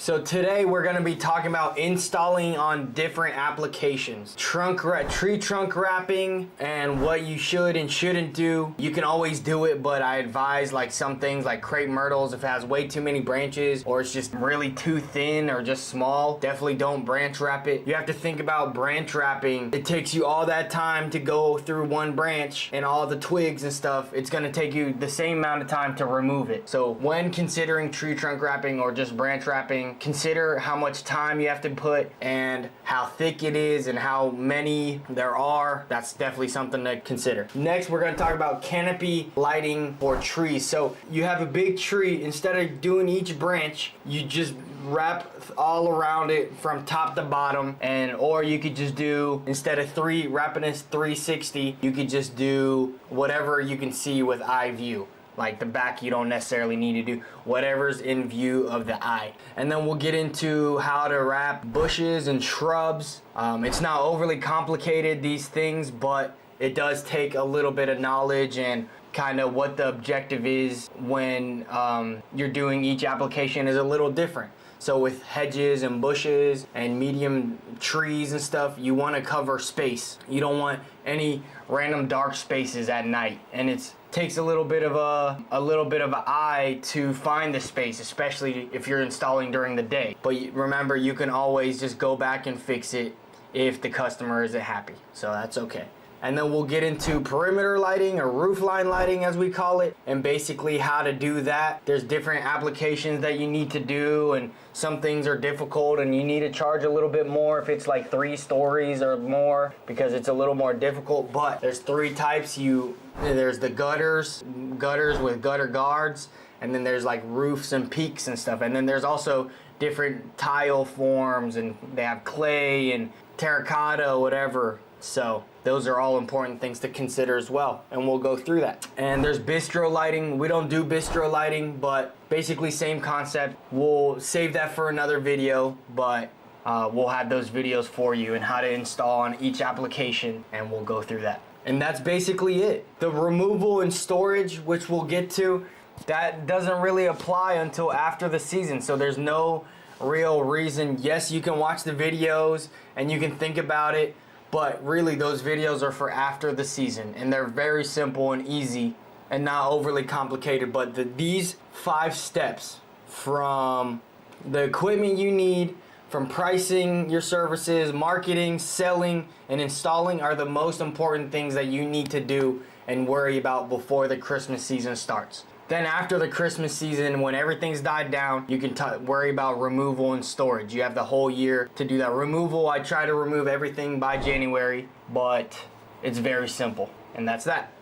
So today we're going to be talking about installing on different applications. Tree trunk wrapping and what you should and shouldn't do. You can always do it, but I advise like some things like crepe myrtles, if it has way too many branches or it's just really too thin or just small, definitely don't branch wrap it. You have to think about branch wrapping. It takes you all that time to go through one branch and all the twigs and stuff. It's going to take you the same amount of time to remove it. So when considering tree trunk wrapping or just branch wrapping, consider how much time you have to put and how thick it is and how many there are. That's definitely something to consider. Next, we're going to talk about canopy lighting for trees. So you have a big tree, instead of doing each branch, you just wrap all around it from top to bottom, or you could just do, instead of wrapping this 360, you could just do whatever you can see with eye view. Like the back, you don't necessarily need to do whatever's in view of the eye. And then we'll get into how to wrap bushes and shrubs. It's not overly complicated, these things, but it does take a little bit of knowledge and kind of what the objective is when you're doing each application is a little different. So with hedges and bushes and medium trees and stuff, you want to cover space. You don't want any random dark spaces at night, and it takes a little bit of an eye to find the space, especially if you're installing during the day. But remember, you can always just go back and fix it if the customer isn't happy, so that's okay. And then we'll get into perimeter lighting or roof line lighting, as we call it, and basically how to do that. There's different applications that you need to do, and some things are difficult and you need to charge a little bit more if it's like 3 stories or more, because it's a little more difficult. But there's 3 types. There's the gutters with gutter guards, and then there's like roofs and peaks and stuff. And then there's also different tile forms, and they have clay and terracotta, whatever. So those are all important things to consider as well, and we'll go through that. And there's bistro lighting. We don't do bistro lighting, but basically same concept. We'll save that for another video, but we'll have those videos for you and how to install on each application, and we'll go through that. And that's basically it. The removal and storage, which we'll get to, that doesn't really apply until after the season, so there's no real reason. Yes, you can watch the videos and you can think about it, but really those videos are for after the season, and they're very simple and easy and not overly complicated. But these 5 steps, from the equipment you need, from pricing your services, marketing, selling, and installing, are the most important things that you need to do and worry about before the Christmas season starts. Then after the Christmas season, when everything's died down, you can worry about removal and storage. You have the whole year to do that. Removal, I try to remove everything by January, but it's very simple, and that's that.